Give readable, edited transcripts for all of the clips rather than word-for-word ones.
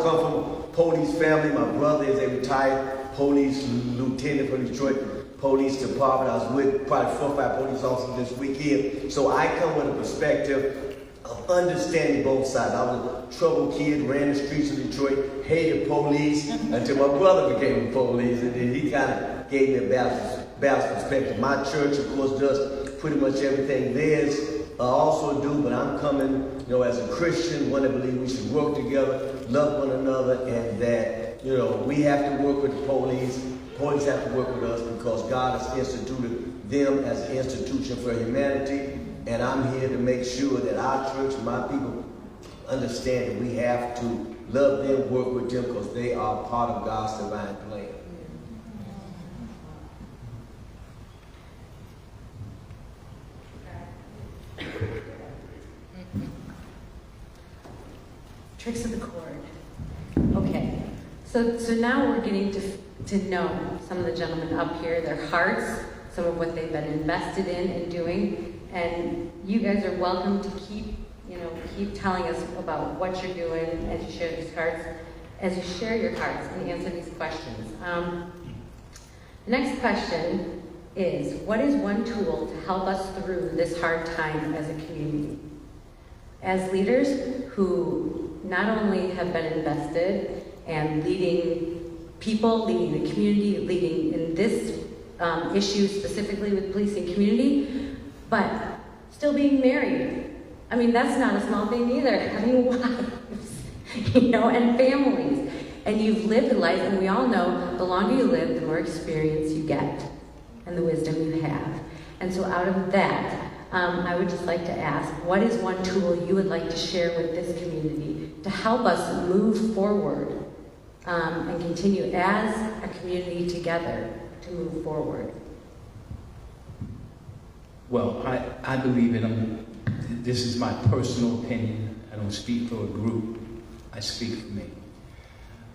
come from police family. My brother is a retired police lieutenant from Detroit Police Department. I was with probably 4 or 5 police officers this weekend. So I come with a perspective of understanding both sides. I was a troubled kid, ran the streets of Detroit, hated police until my brother became a police, and then he kind of gave me a balanced perspective. My church, of course, does pretty much everything theirs also do, but I'm coming, as a Christian, one that believes we should work together, love one another, and that, we have to work with the police. Police have to work with us because God has instituted them as an institution for humanity. And I'm here to make sure that our church, my people, understand that we have to love them, work with them, because they are part of God's divine plan. Tricks of the chord. Okay, so now we're getting to know some of the gentlemen up here, their hearts, some of what they've been invested in and doing. And you guys are welcome to keep telling us about what you're doing as you share these hearts, as you share your hearts and answer these questions. The next question is, what is one tool to help us through this hard time as a community? As leaders who not only have been invested and leading people, leading the community, leading in this issue specifically with policing community, but still being married. I mean, that's not a small thing either. Having wives, and families. And you've lived a life, and we all know the longer you live, the more experience you get and the wisdom you have. And so out of that, I would just like to ask, what is one tool you would like to share with this community to help us move forward and continue as a community together to move forward? Well, I believe in this is my personal opinion. I don't speak for a group. I speak for me.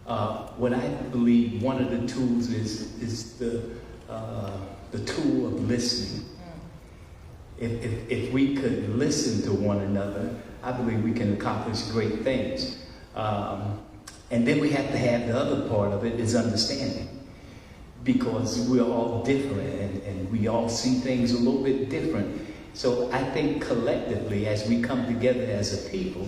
What I believe one of the tools is the tool of listening. If we could listen to one another, I believe we can accomplish great things. And then we have to have the other part of it is understanding. Because we're all different and we all see things a little bit different. So I think collectively, as we come together as a people,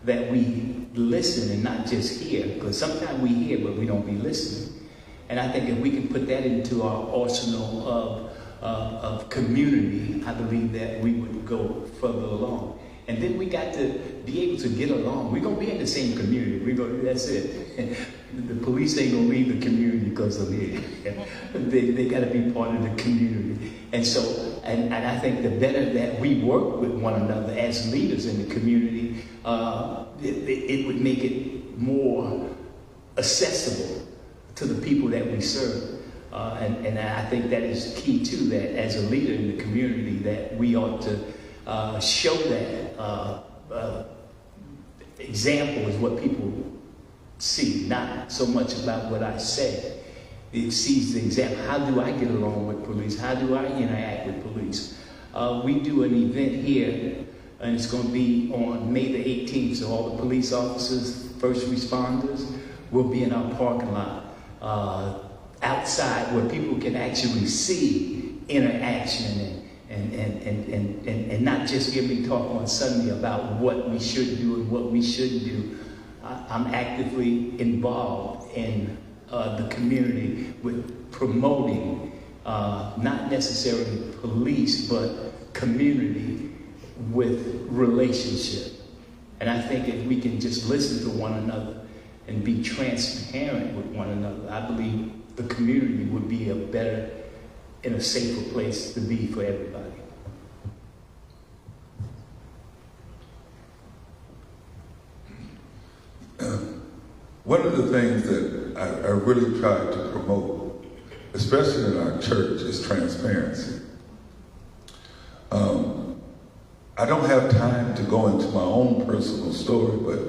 that we listen and not just hear. Because sometimes we hear, but we don't be listening. And I think if we can put that into our arsenal of community, I believe that we would go further along. And then we got to be able to get along. We're going to be in the same community. That's it. The police ain't going to leave the community because of here. They got to be part of the community. And so, and I think the better that we work with one another as leaders in the community, it would make it more accessible to the people that we serve. And I think that is key to that as a leader in the community, that we ought to show that example is what people see, not so much about what I say. It sees the example. How do I get along with police? How do I interact with police? We do an event here, and it's going to be on May the 18th, so all the police officers, first responders, will be in our parking lot outside where people can actually see interaction and not just hear me talk on Sunday about what we should do and what we shouldn't do. I'm actively involved in the community with promoting not necessarily police, but community with relationship. And I think if we can just listen to one another and be transparent with one another, I believe the community would be a better and a safer place to be for everybody. One of the things that I really try to promote, especially in our church, is transparency. I don't have time to go into my own personal story, but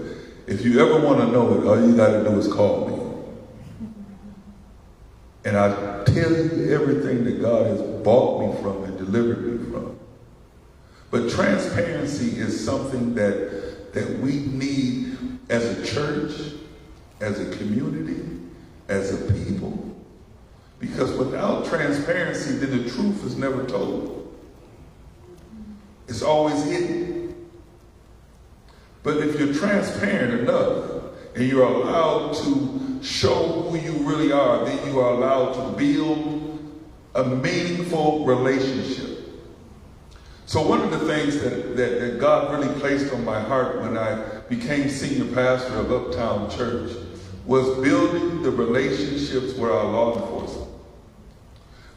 if you ever want to know it, all you got to do is call me. And I tell you everything that God has bought me from and delivered me from. But transparency is something that we need as a church, as a community, as a people. Because without transparency, then the truth is never told. It's always hidden. But if you're transparent enough and you're allowed to show who you really are, then you are allowed to build a meaningful relationship. So one of the things that God really placed on my heart when I became senior pastor of Uptown Church was building the relationships with our law enforcement.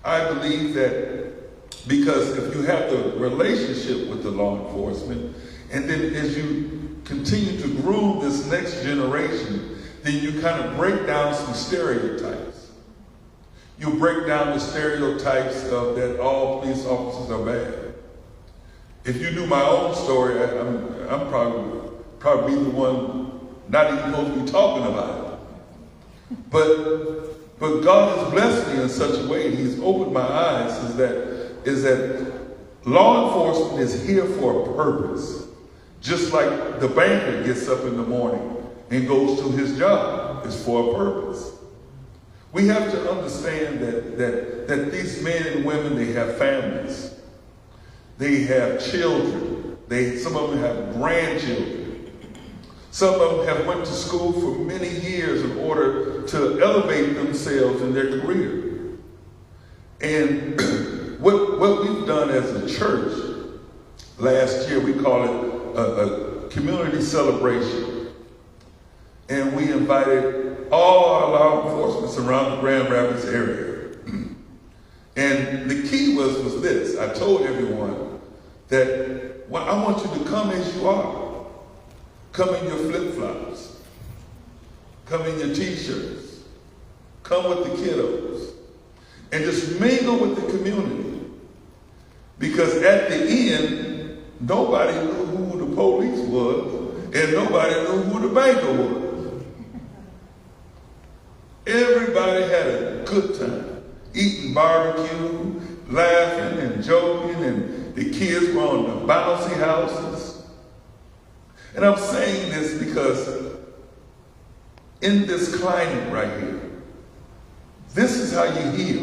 I believe that because if you have the relationship with the law enforcement, and then as you continue to groom this next generation, then you kind of break down some stereotypes. You break down the stereotypes of that all police officers are bad. If you knew my own story, I'm probably the one not even supposed to be talking about it. But God has blessed me in such a way, He's opened my eyes, is that law enforcement is here for a purpose. Just like the banker gets up in the morning and goes to his job, it's for a purpose. We have to understand that these men and women, they have families. They have children. Some of them have grandchildren. Some of them have went to school for many years in order to elevate themselves in their career. And what we've done as a church last year, we call it a community celebration. And we invited all our law enforcement around the Grand Rapids area. And the key was this. I told everyone that I want you to come as you are. Come in your flip-flops. Come in your t-shirts. Come with the kiddos. And just mingle with the community. Because at the end, nobody knew who the police was, and nobody knew who the banker was. Everybody had a good time. Eating barbecue, laughing and joking, and the kids were on the bouncy houses. And I'm saying this because in this climate right here, this is how you heal.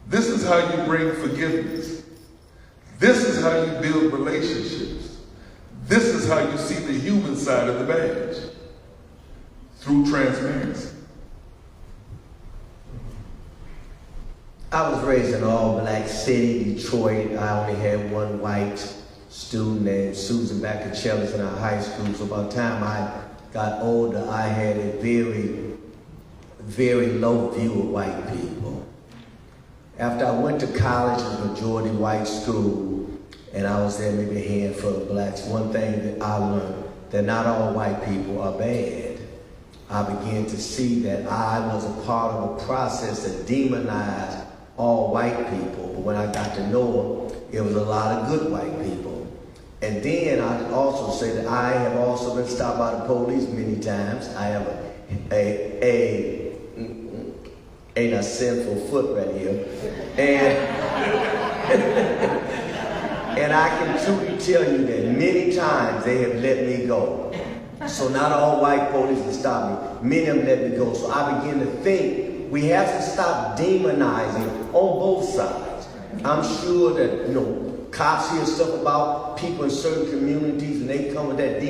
This is how you bring forgiveness. This is how you build relationships. This is how you see the human side of the badge, through transparency. I was raised in an all-black city, Detroit. I only had one white student named Susan Baccacellis in our high school. So by the time I got older, I had a very, very low view of white people. After I went to college, it was a majority white school, and I was there maybe a handful of blacks. One thing that I learned, that not all white people are bad. I began to see that I was a part of a process that demonized all white people, but when I got to know them, it was a lot of good white people. And then I'd also say that I have also been stopped by the police many times. I have a sinful foot right here. And I can truly tell you that many times they have let me go. So not all white police have stopped me. Many of them let me go. So I began to think we have to stop demonizing on both sides. I'm sure that cops hear stuff about people in certain communities, and they come with that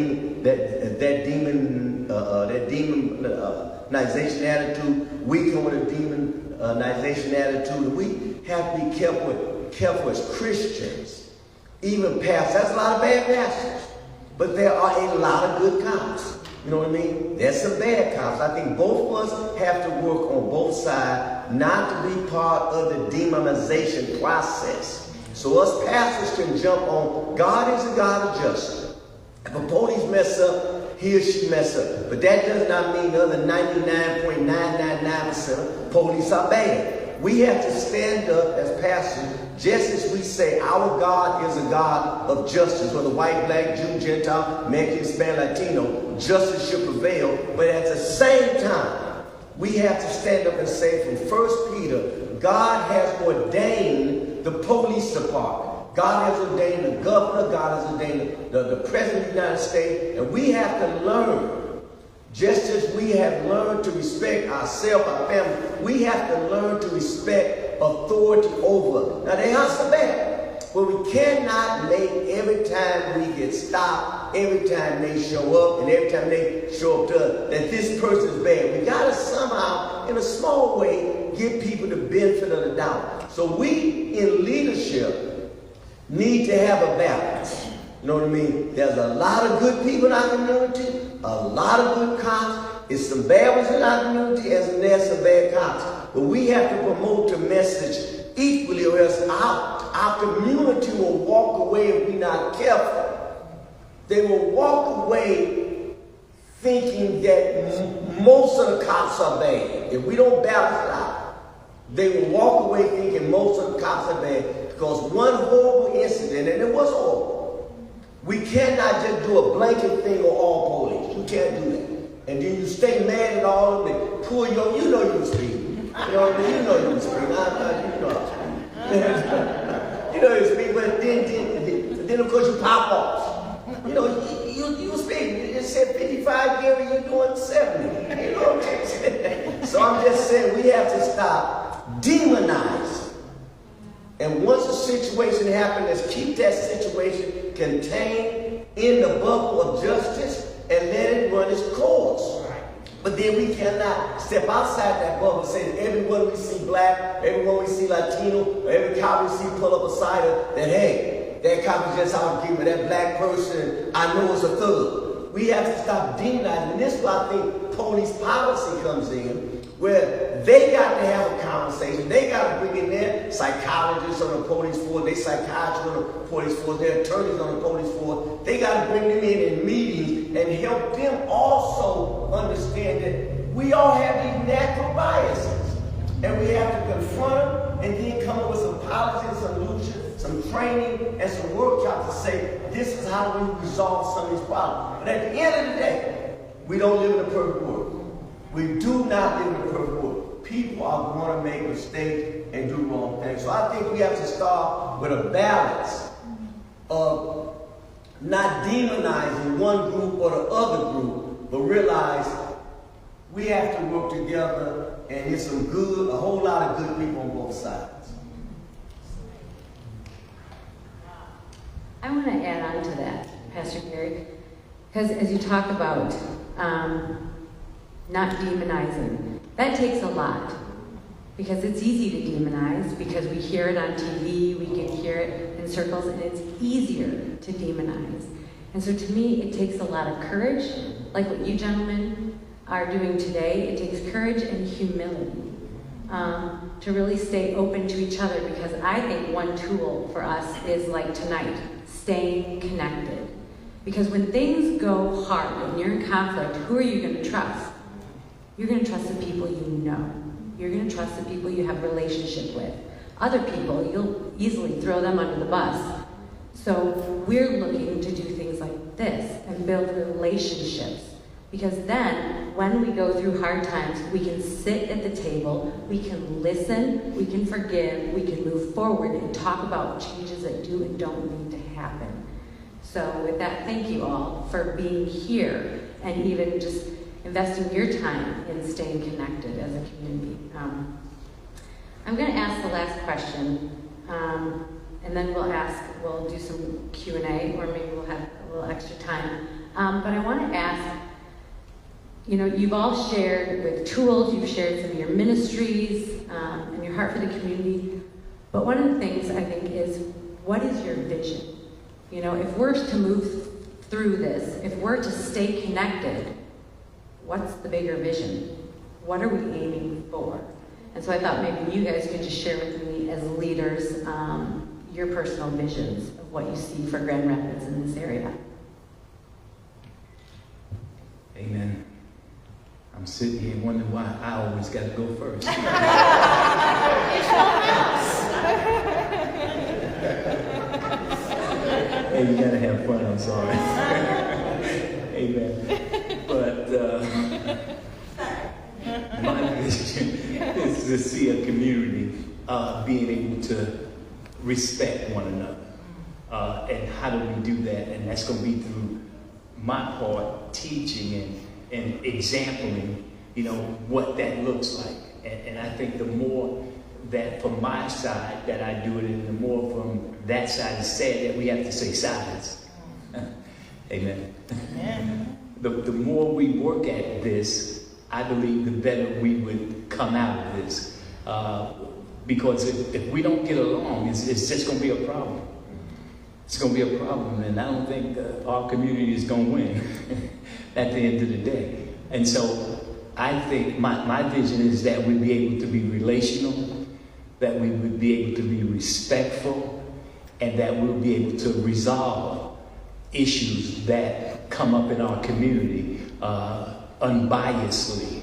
demonization attitude. We come with a demonization attitude. We have to be careful as Christians, even pastors. That's a lot of bad pastors, but there are a lot of good cops. You know what I mean? There's some bad cops. I think both of us have to work on both sides, not to be part of the demonization process. So us pastors can jump on, God is a God of justice. If a police mess up, he or she mess up. But that does not mean the other 99.999% of police are bad. We have to stand up as pastors, just as we say our God is a God of justice, whether white, black, Jew, Gentile, Mexican, Hispanic, Latino, justice should prevail. But at the same time, we have to stand up and say from 1 Peter, God has ordained the police department. God has ordained the governor. God has ordained the president of the United States. And we have to learn Just as we have learned to respect ourselves, our family, we have to learn to respect authority over. Now, they are some bad, but we cannot make every time we get stopped, every time they show up, and every time they show up to us, that this person is bad. We got to somehow, in a small way, give people the benefit of the doubt. So we, in leadership, need to have a balance. You know what I mean? There's a lot of good people in our community, a lot of good cops. There's some bad ones in our community, and there's some bad cops. But we have to promote the message equally, or else our community will walk away if we're not careful. They will walk away thinking that most of the cops are bad. If we don't balance it out, they will walk away thinking most of the cops are bad, because one horrible incident, and it was horrible. We cannot just do a blanket thing on all police. You can't do that. And then you stay mad at all of them. Pull your, you know you speak. You know what I mean? You know you speak. You know you speak, but then of course you pop off. You know, you speak. You just said 55 Gary, you're doing 70. You know what I'm saying? So I'm just saying we have to stop demonizing. And once a situation happens, let's keep that situation contained in the bubble of justice and let it run its course. But then we cannot step outside that bubble and say that everyone we see black, everyone we see Latino, or every cop we see pull up beside us, that hey, that cop is just out to give me that black person, I know is a thug. We have to stop demonizing. And this is why I think police policy comes in, where they got to have a conversation. They got to bring in their psychologists on the police force, their psychiatrists on the police force, their attorneys on the police force. They got to bring them in meetings and help them also understand that we all have these natural biases. And we have to confront them and then come up with some policy solutions, some training, and some workshops to say, this is how we resolve some of these problems. But at the end of the day, we don't live in a perfect world. We do not live in a perfect world. People are going to make mistakes and do wrong things. So I think we have to start with a balance of not demonizing one group or the other group, but realize we have to work together, and there's a whole lot of good people on both sides. I want to add on to that, Pastor Gary, because as you talk about not demonizing, that takes a lot, because it's easy to demonize because we hear it on TV, we can hear it in circles, and it's easier to demonize. And so to me, it takes a lot of courage, like what you gentlemen are doing today. It takes courage and humility to really stay open to each other, because I think one tool for us is like tonight, staying connected. Because when things go hard and you're in conflict, who are you going to trust? You're going to trust the people you know. You're going to trust the people you have a relationship with. Other people, you'll easily throw them under the bus. So we're looking to do things like this and build relationships. Because then, when we go through hard times, we can sit at the table, we can listen, we can forgive, we can move forward and talk about changes that do and don't need to happen. So with that, thank you all for being here and even just investing your time in staying connected as a community. I'm going to ask the last question, and then we'll do some Q&A, or maybe we'll have a little extra time. But I want to ask, you've all shared with tools, you've shared some of your ministries, and your heart for the community. But one of the things I think is, what is your vision? If we're to move through this, if we're to stay connected, what's the bigger vision? What are we aiming for? And so I thought maybe you guys could just share with me as leaders your personal visions of what you see for Grand Rapids in this area. Amen. I'm sitting here wondering why I always got to go first. Hey, you got to have fun, I'm sorry. Amen. But my vision is to see a community being able to respect one another. And how do we do that? And that's going to be through my part, teaching and exampling, what that looks like. And I think the more that from my side that I do it, and the more from that side, it's sad that we have to say sides. Amen. Amen. The more we work at this, I believe the better we would come out of this. Because if we don't get along, it's just going to be a problem. It's going to be a problem, and I don't think our community is going to win at the end of the day. And so I think my vision is that we'd be able to be relational, that we would be able to be respectful, and that we'll be able to resolve issues that come up in our community unbiasedly,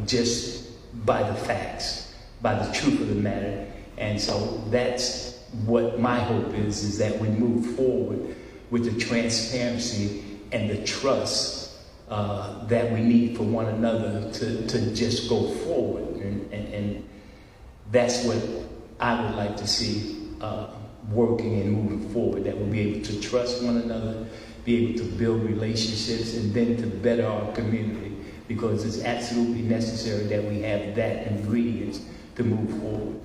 just by the facts, by the truth of the matter. And so that's what my hope is that we move forward with the transparency and the trust that we need for one another to just go forward. And that's what I would like to see working and moving forward, that we'll be able to trust one another, be able to build relationships, and then to better our community, because it's absolutely necessary that we have that ingredients to move forward.